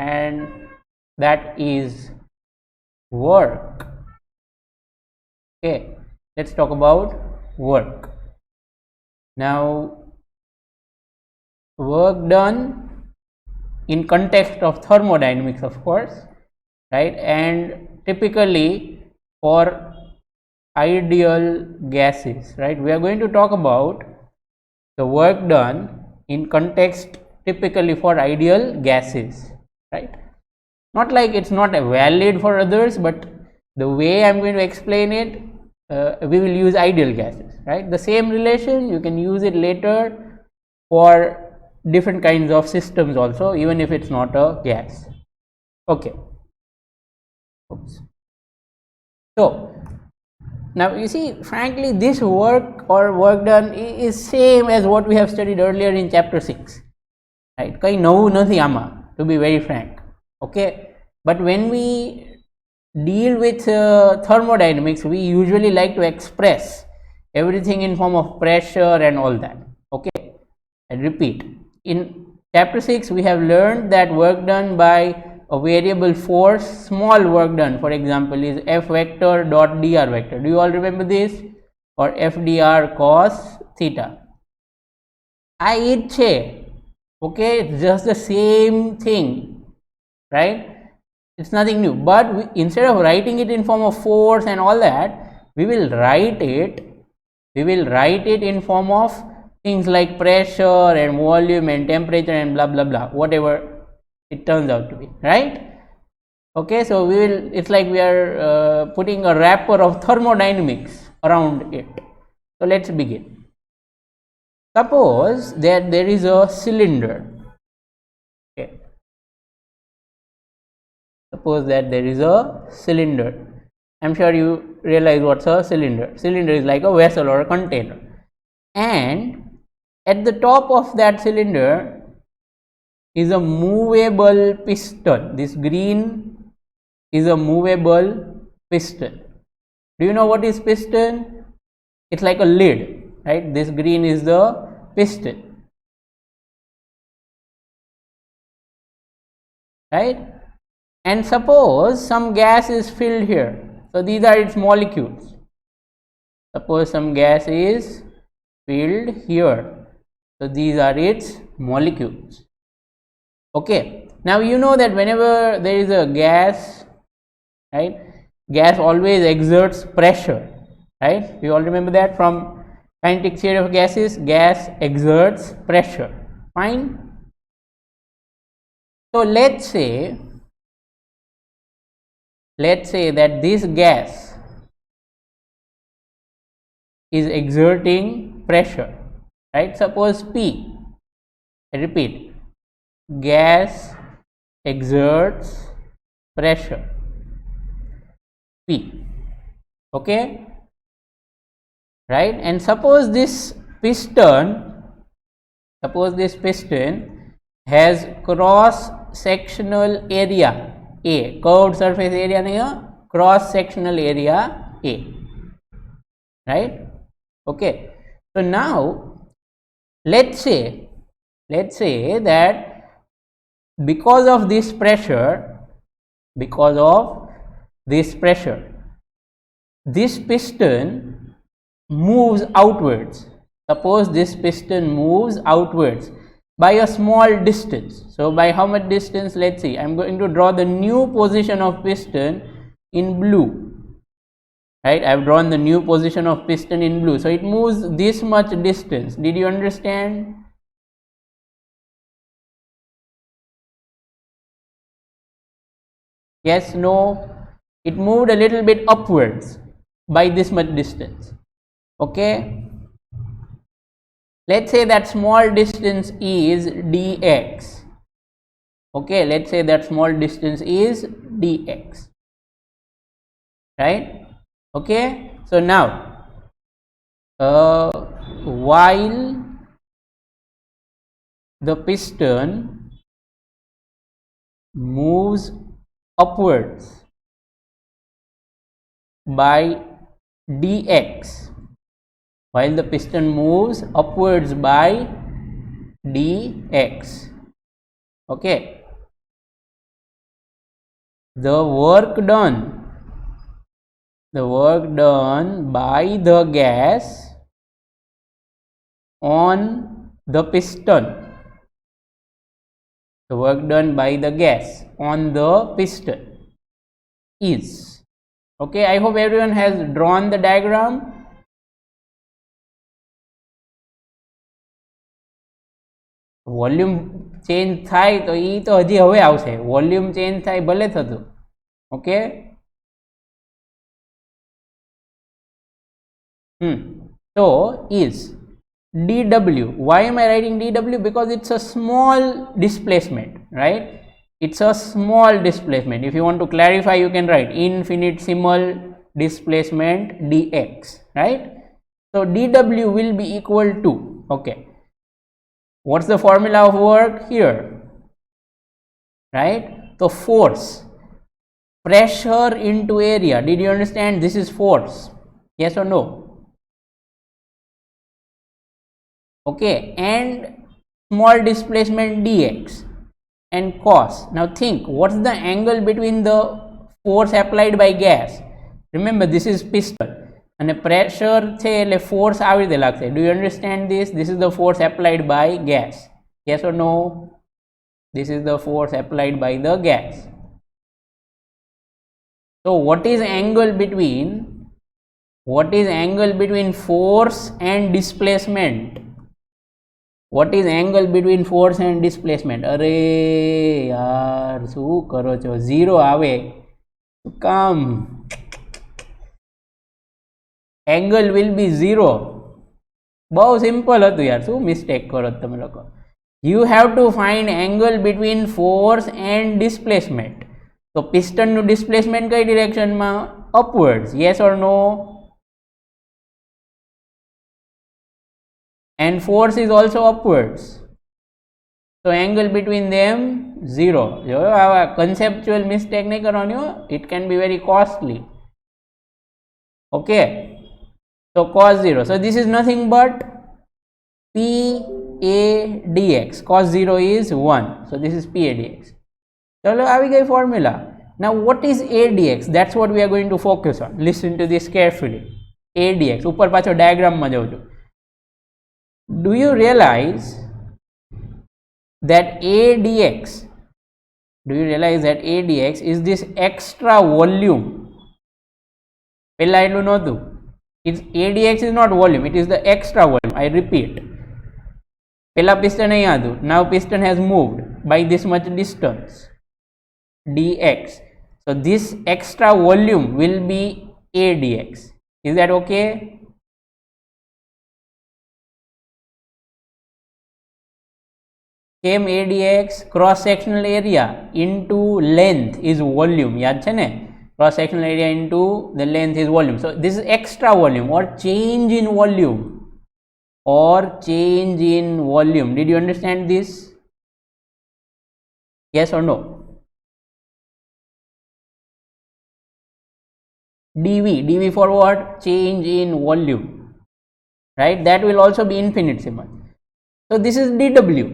and that is work. Okay, let's talk about work. Now, work done in context of thermodynamics, of course, right, and typically for ideal gases, right. We are going to talk about the work done in context typically for ideal gases, right. Not like it's not valid for others, but the way I'm going to explain it, we will use ideal gases, right. The same relation you can use it later for different kinds of systems also, even if it's not a gas. Okay. Oops. So now you see, frankly, this work or work done is same as what we have studied earlier in chapter 6, right. Kai navu nathi ama, to be very frank. Okay, but when we deal with thermodynamics, we usually like to express everything in form of pressure and all that. Okay, I repeat, in chapter 6 we have learned that work done by a variable force, small work done, for example, is F vector dot dr vector. Do you all remember this? Or F dr cos theta. I che. Okay, it's just the same thing, right? It's nothing new, but instead of writing it in form of force and all that, we will write it in form of things like pressure and volume and temperature and blah blah blah, whatever it turns out to be, right? Okay, so we will, it's like we are putting a wrapper of thermodynamics around it. So let's begin. Suppose that there is a cylinder. Okay, suppose that there is a cylinder. I'm sure you realize what's a cylinder. Cylinder is like a vessel or a container, and at the top of that cylinder is a movable piston. This green is a movable piston. Do you know what is piston? It's like a lid, right? This green is the piston, right? And suppose some gas is filled here. So these are its molecules. Suppose some gas is filled here. So these are its molecules. Okay, now you know that whenever there is a gas, right, gas always exerts pressure, right. You all remember that from kinetic theory of gases, gas exerts pressure. Fine. So let's say that this gas is exerting pressure, right. Suppose P, I repeat, gas exerts pressure P, okay, right. And suppose this piston has cross sectional area A, curved surface area nahi, cross sectional area A, right. Okay, so now let's say that because of this pressure, this piston moves outwards. Suppose this piston moves outwards by a small distance. So by how much distance? Let's see, I'm going to draw the new position of piston in blue, right. I've drawn the new position of piston in blue. So it moves this much distance. Did you understand? Yes, no? It moved a little bit upwards by this much distance. Okay, let's say that small distance is dx. Okay, let's say that small distance is dx, right. Okay, so now while the piston moves upwards by dx, while the piston moves upwards by dx, okay, the work done by the gas on the piston, the work done by the gas on the piston is, okay, I hope everyone has drawn the diagram. Volume change થાય તો એ તો હજી હવે આવશે, volume change થાય ભલે થતું, okay. So is dw, why am I writing dw? Because it's a small displacement, right? It's a small displacement. If you want to clarify, you can write infinitesimal displacement dx, right? So dw will be equal to, okay, what's the formula of work here, right? So force, pressure into area. Did you understand? This is force, yes or no? Okay, and small displacement dx and cos. Now think, what's the angle between the force applied by gas? Remember, this is piston and a pressure છે એટલે force આવી રીતે લાગશે. Do you understand this? This is the force applied by gas, yes or no? This is the force applied by the gas. So what is angle between force and displacement? What is angle between force and displacement? અરે યાર શું કરો છો, zero આવે કામ, angle will be 0. બહુ simple હતું યાર, શું મિસ્ટેક કરો તમે લોકો. You have to find angle between force and displacement. So piston નું displacement કઈ directionમાં? Upwards, yes or no? And force is also upwards. So angle between them 0. જો આવા conceptual mistake નહીં કરવાની હો, it can be very costly. Okay, so cos 0. So this is nothing but P a dx. Cos 0 is 1. So this is P a dx. ચલો આવી ગઈ formula. Now what is a dx? That's what we are going to focus on. Listen to this carefully. A dx. ઉપર પાછો diagram માં જાઉં છું. Do you realize that a dx is this extra volume? પહેલા એટલું નહોતું. A dx is not volume, it is the extra volume. I repeat, પહેલા piston અહીંયા હતું. Now piston has moved by this much distance, dx. So this extra volume will be a dx. Is that okay? કેમ a dx? cross sectional area into length is volume, યાદ છે ને? cross sectional area into the length is volume. So this is extra volume or change in volume, Did you understand this? Yes or no? dv for what? Change in volume, right? That will also be infinitesimal. So this is dw.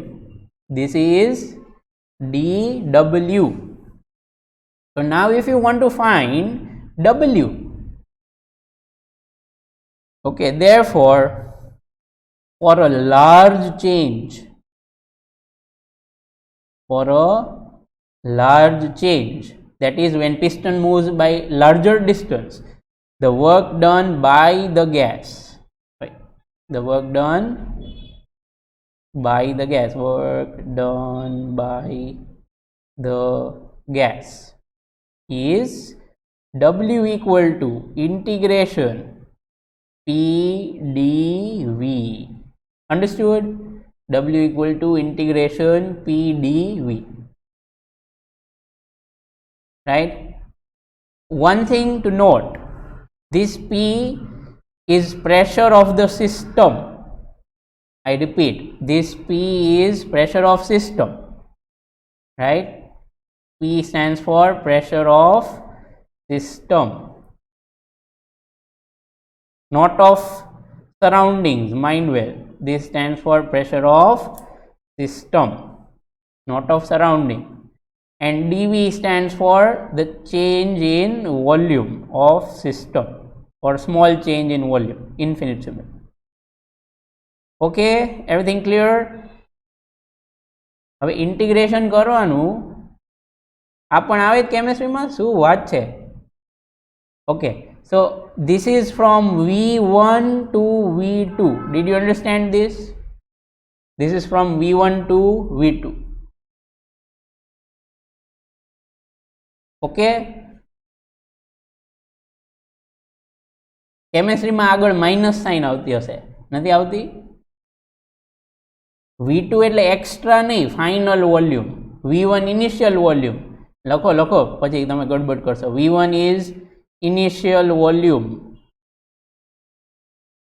This is dw. So now if you want to find w, okay, therefore for a large change, that is when piston moves by larger distance, the work done by the gas, right? The work done by the gas is w equal to integration p dv. Understood? W equal to integration p dv, right? One thing to note, this p is pressure of the system. I repeat, this P is pressure of system, right? P stands for pressure of system, not of surroundings, mind well. This stands for pressure of system, not of surrounding. and dV stands for the change in volume of system or small change in volume, infinitesimal. Okay, everything clear? હવે integration કરવાનું આ પણ આવે કેમિસ્ટ્રીમાં, શું વાત છે. Okay, so this is from V1 to V2. Did you understand this? This is from V1 to V2. Okay, કેમિસ્ટ્રીમાં આગળ minus sign આવતી હશે, નથી આવતી? V2 એટલે એક્સ્ટ્રા નહીં, final volume. V1 initial volume. લખો લખો, પછી તમે ગડબડ કરશો. V1 is initial volume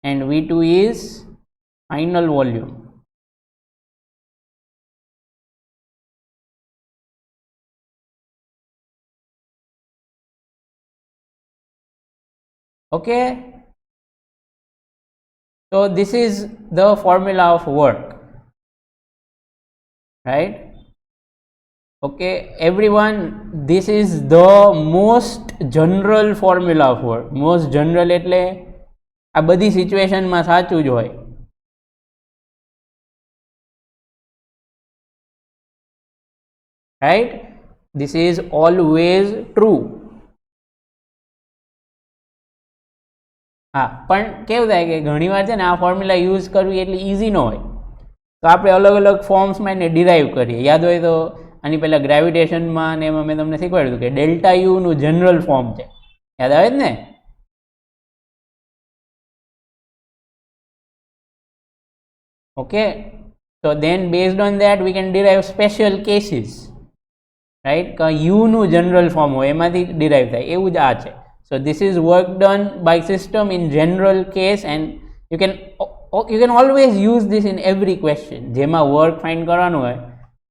and V2 is final volume. Okay, so this is the formula of work, right? Okay, everyone, this is the most general formula of work. Most general એટલે આ બધી સિચ્યુએશનમાં સાચું જ હોય. Right? This is always true. હા, પણ કેવું થાય કે ઘણીવાર છે ને આ ફોર્મ્યુલા યુઝ કરવી એટલી ઇઝી ન હોય, તો આપણે અલગ અલગ ફોર્મ્સમાં એને ડિરાઈવ કરીએ. યાદ હોય તો આની પહેલાં ગ્રેવિટેશનમાં ને એમાં મેં તમને શીખવાડ્યું હતું કે ડેલ્ટા યુનું જનરલ ફોર્મ છે, યાદ આવે જ ને? Okay, so then based on that we can derive special cases, right? કે યુનું જનરલ ફોર્મ હોય એમાંથી ડિરાઈવ થાય, એવું જ આ છે. So this is work done by system in general case, and you can always use this in every question. જેમાં work find કરવાનું હોય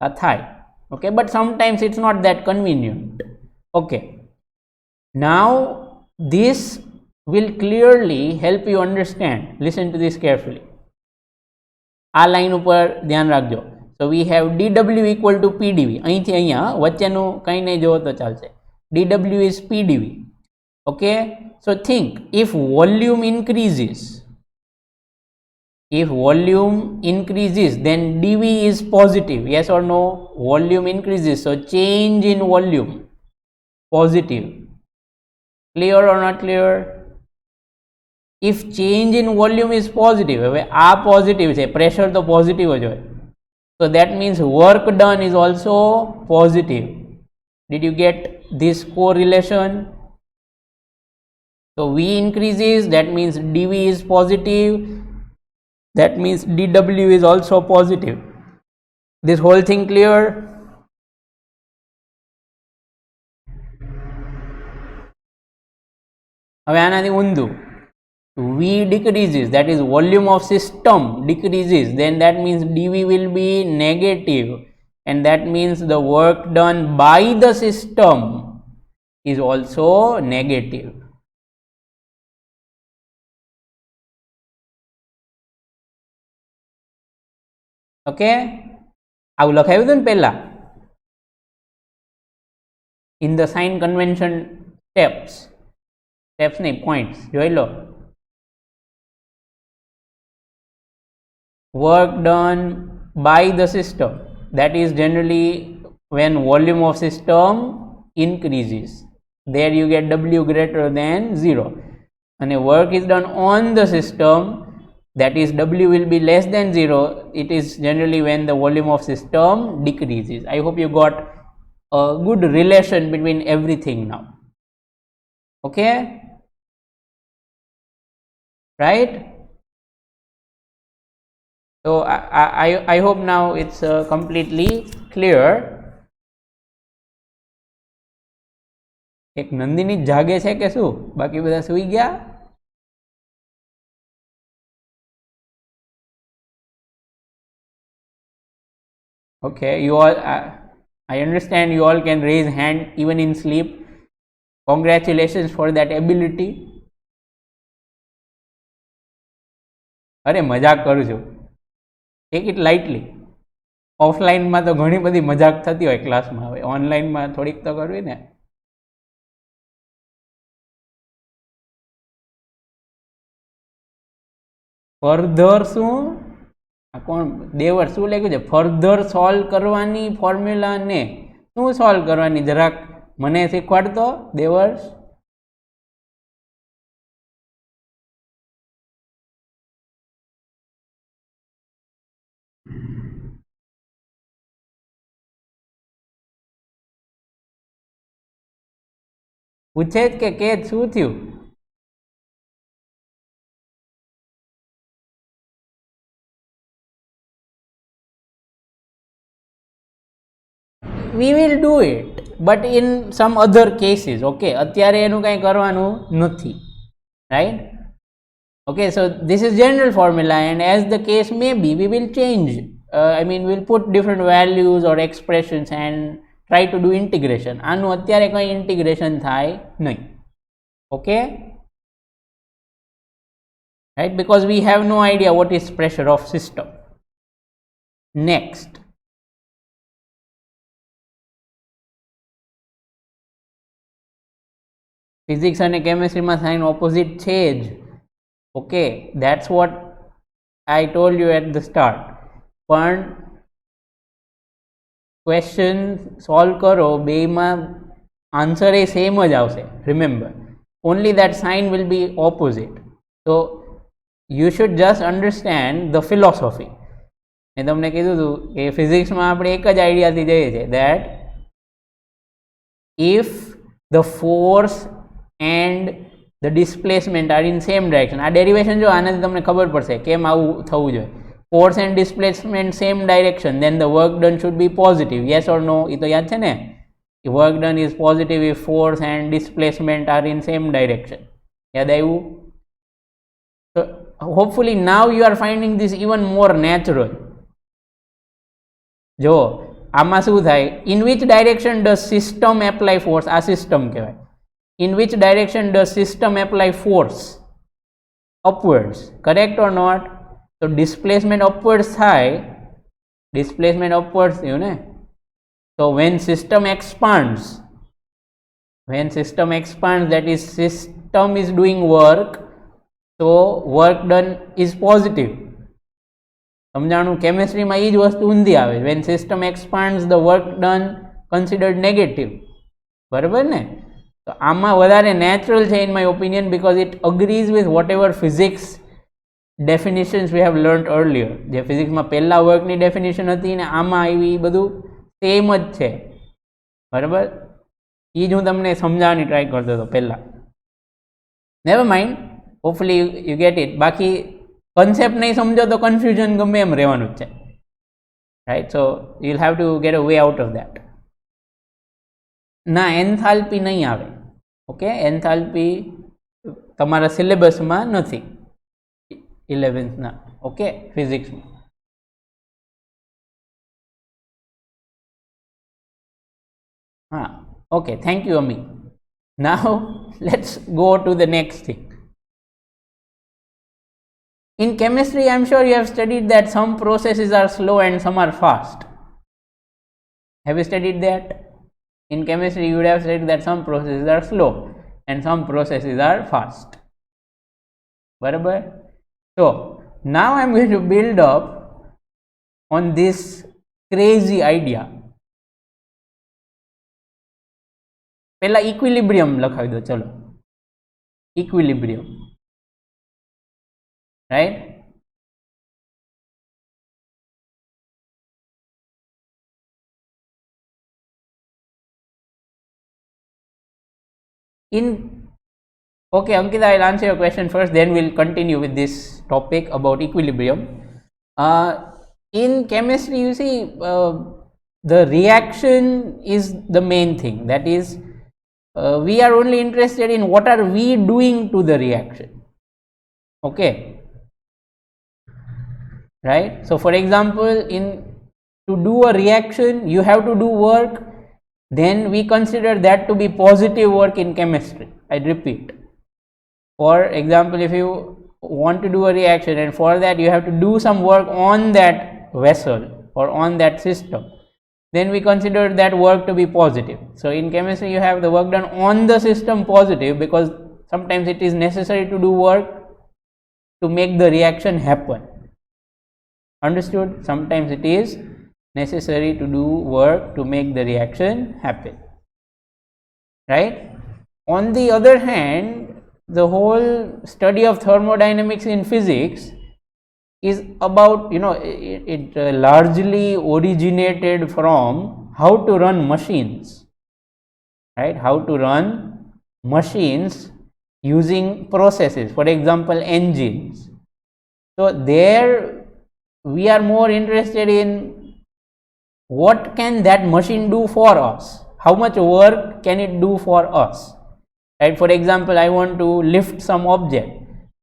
આ થાય. Okay, but sometimes it's not that convenient. Okay, now this will clearly help you understand. Listen to this carefully. આ line ઉપર ધ્યાન રાખજો. So we have dW equal to PdV. અહીંથી અહીંયા વચ્ચેનું કંઈ નહીં જોવો તો ચાલશે. dW is PdV. Okay, so think, if volume increases, then dV is positive, yes or no? Volume increases, so change in volume positive. Clear or not clear? If change in volume is positive, હવે આ positive છે, pressure તો positive જ હોય, so that means work done is also positive. Did you get this correlation? So V increases, that means dV is positive, that means dW is also positive. This whole thing clear? હવે આનાથી ઊંધું, V decreases, that is volume of system decreases, then that means dV will be negative, and that means the work done by the system is also negative. Okay, આવું લખાયું હતું ને પહેલા in the sign convention steps નહીં, points જોઈ લો. Work done by the system, that is generally when volume of system increases, there you get W greater than 0, and work is done on the system, that is W will be less than 0, it is generally when the volume of system decreases. I hope you got a good relation between everything now. Okay, right? So I hope now it's completely clear. એક નંદિની જાગે છે કે શું? બાકી બધા સુઈ ગયા? Okay, you all, I understand you all can raise hand even in sleep. Congratulations for that ability. અરે મજાક કરું છું, take it lightly. ઓફલાઈનમાં તો ઘણી બધી મજાક થતી હોય ક્લાસમાં, હવે ઓનલાઈનમાં થોડીક તો કરવી ને. ફર્ધર શું? આ કોણ દેવર શું લખ્યું છે? ફર્ધર સોલ્વ કરવાની ફોર્મ્યુલાને શું સોલ્વ કરવાની જરાક મને શીખવાડતો દેવર્સ. પૂછે જ કે શું થયું? we will do it but in some other cases. Okay, અત્યારે એનું કંઈ કરવાનું નથી, right? Okay, so this is general formula and as the case may be we will change, I mean we'll put different values or expressions and try to do integration. આનું અત્યારે કંઈ integration થાય નહીં. Okay, right, because we have no idea what is pressure of system. Next, physics and chemistry માં sign opposite છે જ. Okay, that's what I told you at the start. પણ question solve કરો બેમાં answer એ same જ આવશે. Remember, only that sign will be opposite. So you should just understand the philosophy. મેં તમને કીધું હતું કે ફિઝિક્સમાં આપણે એક જ આઈડિયાથી જઈએ છીએ, that if the force and the displacement are in same direction. આ ડેરિવેશન જો આનાથી તમને ખબર પડશે કેમ આવું થવું જોઈએ. force and displacement same direction, then the work done should be positive. Yes or no? એ તો યાદ છે ને? work done is positive if force and displacement are in same direction. યાદ આવ્યું? So hopefully now you are finding this even more natural. જો આમાં શું થાય? in which direction does system apply force? આ સિસ્ટમ કહેવાય. In which direction does system apply force? Upwards. Correct or not? So displacement upwards થાય. Displacement upwards થયું ને? So when system expands, that is system is doing work, so work done is positive. સમજાણું? કેમિસ્ટ્રીમાં એ જ વસ્તુ ઊંધી આવે. when system expands, the work done considered negative. બરાબર ને? તો આમાં વધારે નેચરલ છે in my opinion, because it agrees with whatever physics definitions we have learned earlier. જે ફિઝિક્સમાં પહેલા વર્કની ડેફિનેશન હતી ને આમાં આવી બધું સેમ જ છે. બરાબર? એ જ હું તમને સમજાવવાની ટ્રાય કરતો હતો પહેલા. Never mind, hopefully you get it. બાકી કન્સેપ્ટ નહીં સમજો તો કન્ફ્યુઝન ગમે એમ રહેવાનું જ છે, right? So you will have to get a way out of that. ના, એન્થાલ્પી નહીં આવે. ઓકે, એન્થાલ્પી તમારા સિલેબસમાં નથી 11th ના. ઓકે, ફિઝિક્સમાં. હા, okay, thank you Ami. Now let's go to the next thing. In chemistry, I'm sure you have studied that some processes are slow and some are fast. Have you studied that? In chemistry, you would have studied that some processes are slow and some processes are fast. Barabar? So, now I'm going to build up on this crazy idea. Pehla equilibrium લખાવી દો, ચલો. Equilibrium. Right? Okay, Ankita, I'll answer your question first, then we'll continue with this topic about equilibrium. In chemistry, you see, the reaction is the main thing. That is, we are only interested in what are we doing to the reaction. Okay. Right? So for example, to do a reaction you have to do work, then we consider that to be positive work in chemistry. I repeat, for example, if you want to do a reaction and for that you have to do some work on that vessel or on that system, then we consider that work to be positive. So in chemistry you have the work done on the system positive, because sometimes it is necessary to do work to make the reaction happen. Understood? Sometimes it is necessary to do work to make the reaction happen, right? On the other hand, the whole study of thermodynamics in physics is about, it largely originated from how to run machines, right? How to run machines using processes, for example engines. So there we are more interested in what can that machine do for us, how much work can it do for us, right? For example, I want to lift some object,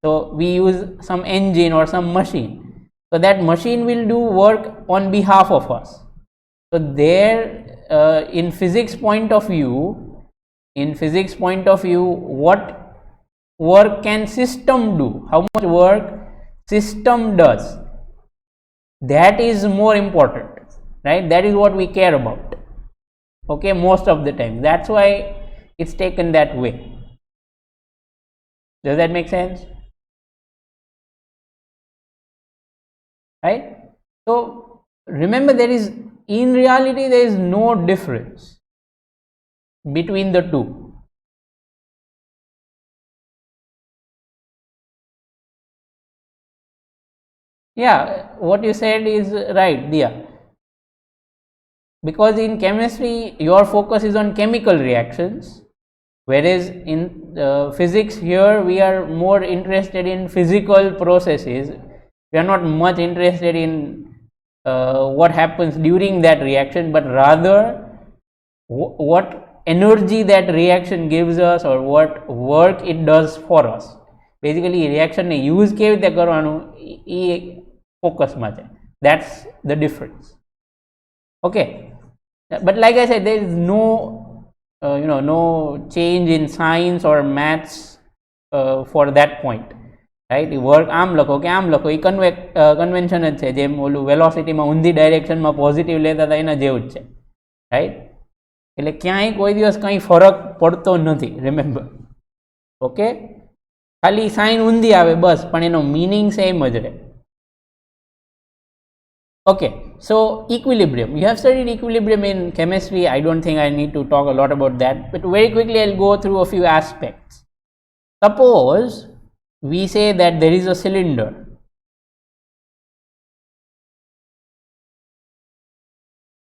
so we use some engine or some machine, so that machine will do work on behalf of us. So there in physics point of view, what work can system do, how much work system does, that is more important, right? That is what we care about, okay, most of the time. That's why it's taken that way. Does that make sense? Right? So remember, in reality there is no difference between the two. Yeah, what you said is right, Dia. Because in chemistry your focus is on chemical reactions, whereas in physics here we are more interested in physical processes. We are not much interested in what happens during that reaction, but rather what energy that reaction gives us or what work it does for us. Basically reaction ne use કેવી રીતે કરવાનું એ ફોકસમાં છે. That's the difference. Okay, but like I said, there is no no change in science or maths for that point, right? Work આમ લખો કે આમ લખો, એ convention જ છે, જેમ ઓલું વેલોસિટીમાં ઊંધી ડાયરેક્શનમાં પોઝિટિવ લેતા હતા એના જેવું જ છે, રાઈટ? એટલે ક્યાંય કોઈ દિવસ કંઈ ફરક પડતો નથી, રિમેમ્બર. ઓકે, ખાલી સાઇન ઊંધી આવે બસ, પણ એનો મીનિંગ સેમ જ રહે. Okay, so equilibrium. You have studied equilibrium in chemistry. I don't think I need to talk a lot about that, but very quickly I'll go through a few aspects. Suppose we say that there is a cylinder.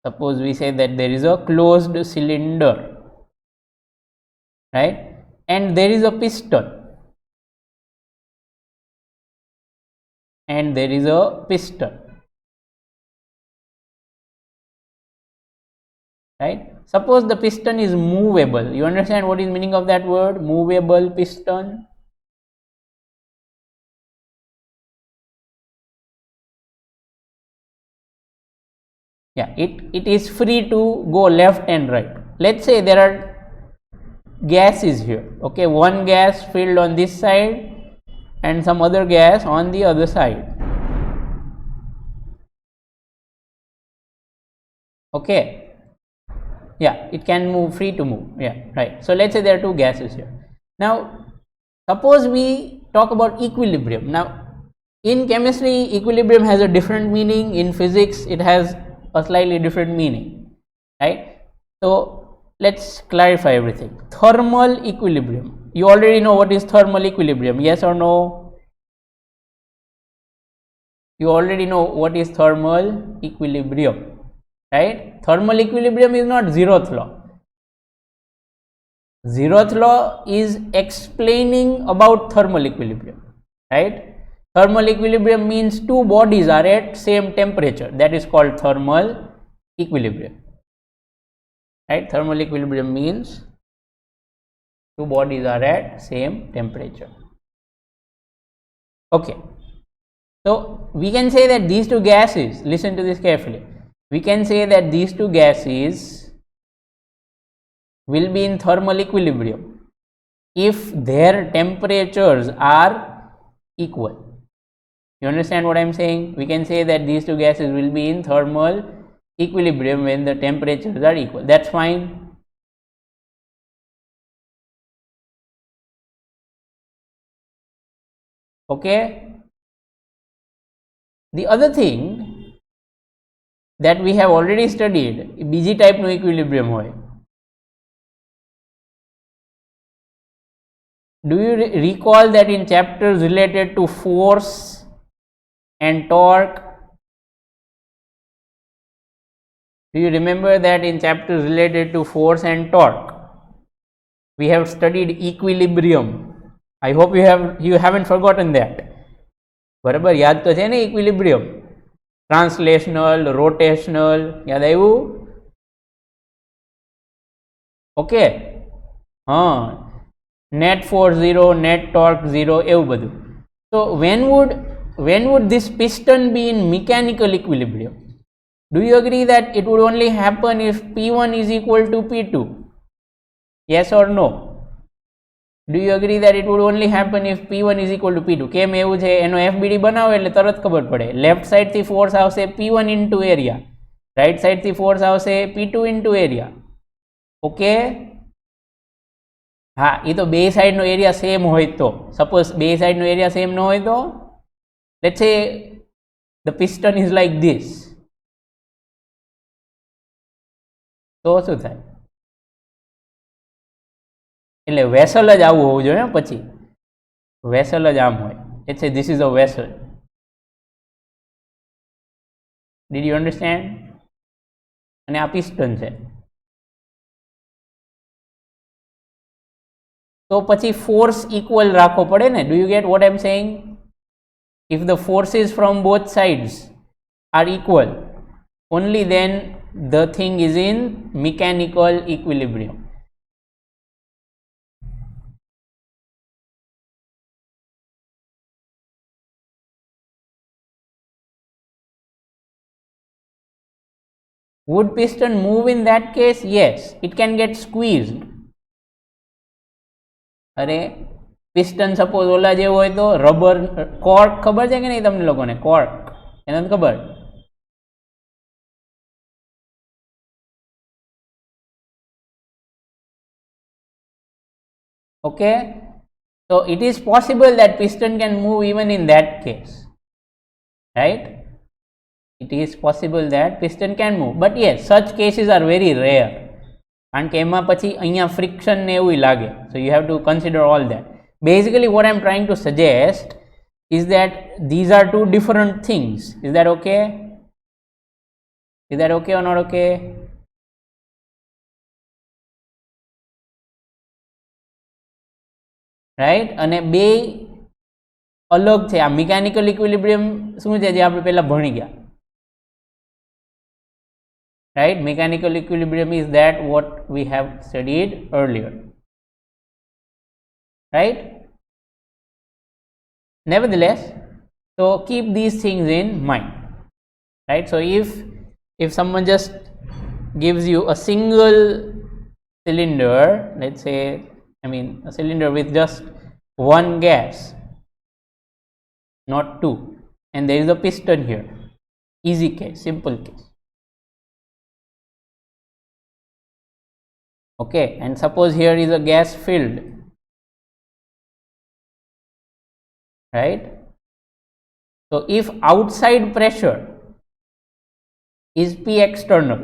Suppose we say that there is a closed cylinder, right? And there is a piston. And there is a piston. Right? Suppose the piston is movable. You understand what is meaning of that word, movable piston? Yeah, it is free to go left and right. Let's say there are gases here. Okay, one gas filled on this side and some other gas on the other side. Okay, yeah, it can move, free to move. Yeah, right. So let's say there are two gases here. Now suppose we talk about equilibrium. Now in chemistry equilibrium has a different meaning, in physics it has a slightly different meaning, right? So let's clarify everything. Thermal equilibrium, you already know what is thermal equilibrium, yes or no? You already know what is thermal equilibrium, right? Thermal equilibrium is not zeroth law. Zeroth law is explaining about thermal equilibrium, right? Thermal equilibrium means two bodies are at same temperature, that is called thermal equilibrium, right? Thermal equilibrium means two bodies are at same temperature. Okay, so we can say that these two gases, listen to this carefully, we can say that these two gases will be in thermal equilibrium if their temperatures are equal. You understand what I'm saying? We can say that these two gases will be in thermal equilibrium when the temperatures are equal. That's fine. Okay. The other thing that we have already studied, બીજી ટાઈપનું equilibrium હોય. Do you recall that in chapters related to force and torque? Do you remember that in chapters related to force and torque, we have studied equilibrium? I hope you haven't forgotten that. બરાબર, યાદ તો છે ને equilibrium? Translational, rotational, યાદ આવ્યું? Okay. Net force 0, net torque 0, એવું બધું. So when would this piston be in mechanical equilibrium? Do you agree that it would only happen if P1 is equal to P2? Yes or no? Do you agree that it would only happen if P1 is equal to P2? કેમ એવું છે? એનો FBD બનાવો એટલે તરત ખબર પડે. Left સાઈડથી ફોર્સ આવશે P1 ઇન્ટુ એરિયા, રાઈટ સાઈડથી ફોર્સ આવશે P2 ઇન્ટુ એરિયા. ઓકે, હા, એ તો બે સાઈડનો એરિયા સેમ હોય તો. સપોઝ બે સાઈડનો એરિયા સેમ ન હોય તો, લેટ્સ સે the piston is like this. તો શું થાય? એટલે વેસલ જ આવું હોવું જોઈએ. પછી વેસલ જ આમ હોય. એટલે this is a vessel. Did you understand? અને આ પિસ્ટન છે. તો પછી ફોર્સ ઇક્વલ રાખવો પડે ને. Do you get what I'm saying? If the forces from both sides are equal, only then the thing is in mechanical equilibrium. Would piston move in that case? Yes, it can get squeezed. અરે piston suppose ઓલા જેવો હોય તો rubber cork ખબર છે કે નહીં તમને લોકોને? કોર્ક એને ખબર? Okay, so it is possible that piston can move even in that case, right? It is possible that piston can move, but yes, such cases are very rare. કારણ કે એમાં પછી અહીંયા ફ્રિક્શન ને એવું લાગે. So you have to consider all that. Basically what I'm trying to suggest is that these are two different things. Is that okay? Is that okay or not okay? Right? અને બે અલગ છે. આ mechanical equilibrium શું છે જે આપણે પહેલા ભણી ગયા? Right? Mechanical equilibrium is that what we have studied earlier. Right? Nevertheless, so keep these things in mind. Right? So if someone just gives you a single cylinder, let's say, a cylinder with just one gas, not two, and there is a piston here. Easy case, simple case. Okay, and suppose here is a gas filled, right? So if outside pressure is P external,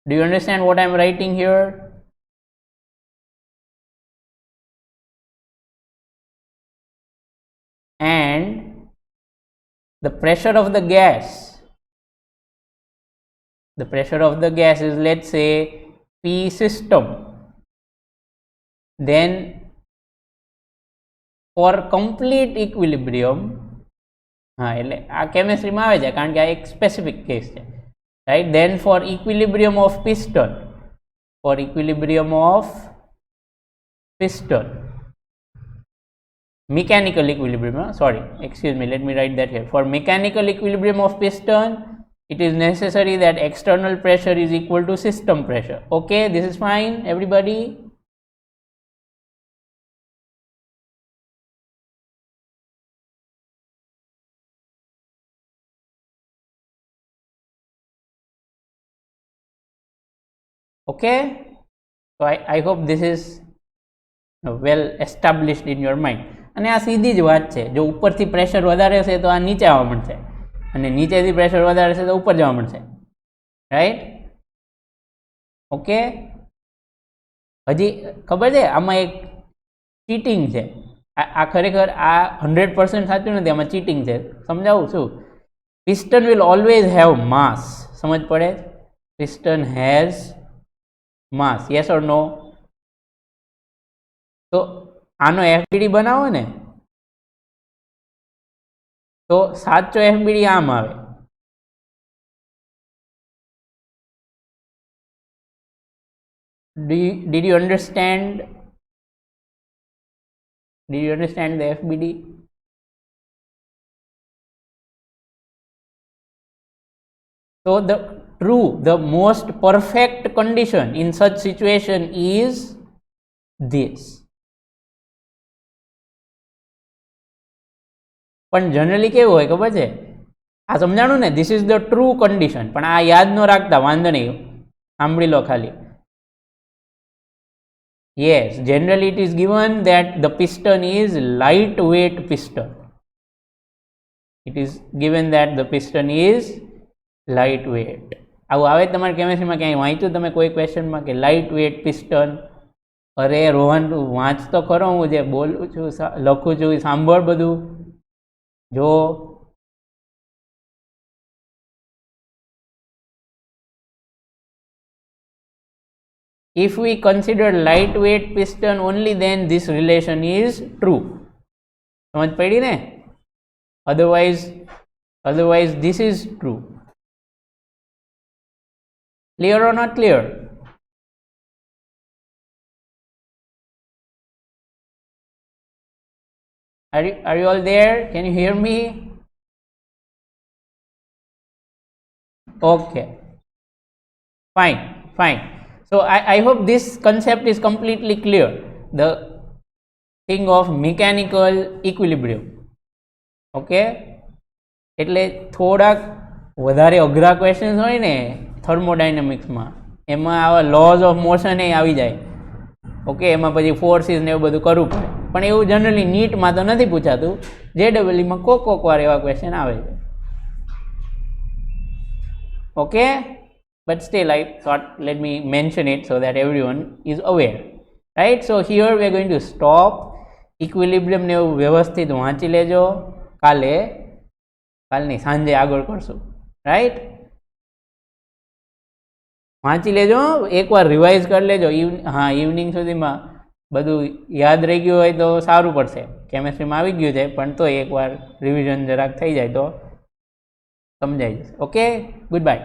do you understand what I am writing here? And the pressure of the gas is, let's say, P system, then for complete equilibrium, એટલે આ કેમિસ્ટ્રીમાં આવે છે કારણ કે આ એક specific case છે, right? Then for equilibrium of piston, mechanical equilibrium, sorry, excuse me, let me write that here. For mechanical equilibrium of piston, it is necessary that external pressure is equal to system pressure. Okay, this is fine, everybody? Okay, so I hope this is well established in your mind. અને આ સીધી જ વાત છે, જો ઉપરથી pressure વધારે હશે તો આ નીચે આવવા મળશે, અને નીચેથી પ્રેશર વધારે હશે તો ઉપર જવા મળશે, રાઈટ? ઓકે, હજી ખબર છે આમાં એક ચીટિંગ છે. આ ખરેખર આ 100% સાચું નથી, આમાં ચીટિંગ છે. સમજાવું છું. Piston will always have mass. સમજ પડે? Piston has mass. Yes or no? તો આનો એફબીડી બનાવો ને તો સાચો એફબીડી આમ આવે. Did you understand? Did you understand the FBD? So the most perfect condition in such situation is this. પણ જનરલી કેવું હોય ખબર છે? આ સમજાણું ને, this is the true condition. પણ આ યાદ ન રાખતા, વાંધો નહીં, સાંભળી લો ખાલી. Yes, generally it is given that the piston is lightweight piston. It is given that the piston is lightweight. આવું આવે તમારે કેમેસ્ટ્રીમાં ક્યાંય વાંચ્યું તમે કોઈ ક્વેશ્ચનમાં કે લાઇટ વેટ પિસ્ટન? અરે રોહન, વાંચ તો ખરો, હું જે બોલું છું લખું છું એ સાંભળ બધું. જો if we consider lightweight piston only, then this relation is true. સમજ પડી ને? Otherwise this is true. Clear or not clear? Are you all there? Can you hear me? Okay, fine. So I hope this concept is completely clear, the thing of mechanical equilibrium. Okay, એટલે થોડાક વધારે અઘરા questions હોય ને થર્મોડાયનેમિક્સમાં, એમાં આવા lose of motion એ આવી જાય. ઓકે, એમાં પછી ફોર્સીસ ને એવું બધું કરવું પડે, પણ એવું જનરલી નીટમાં તો નથી પૂછાતું. JEEમાં કોક વાર એવા ક્વેશ્ચન આવે છે. Okay, but still I thought let me mention it so that everyone is aware, right? So here we are going to stop. Equilibrium ને એવું વ્યવસ્થિત વાંચી લેજો, કાલની સાંજે આગળ કરશું, રાઈટ? વાંચી લેજો, એકવાર રિવાઇઝ કરી લેજો. હા, ઇવનિંગ સુધીમાં બધું યાદ રહી ગયું હોય તો સારું પડશે. કેમેસ્ટ્રીમાં આવી ગયું છે પણ તો એકવાર રિવિઝન જરાક થઈ જાય તો સમજાઈ જશે. Okay, good bye.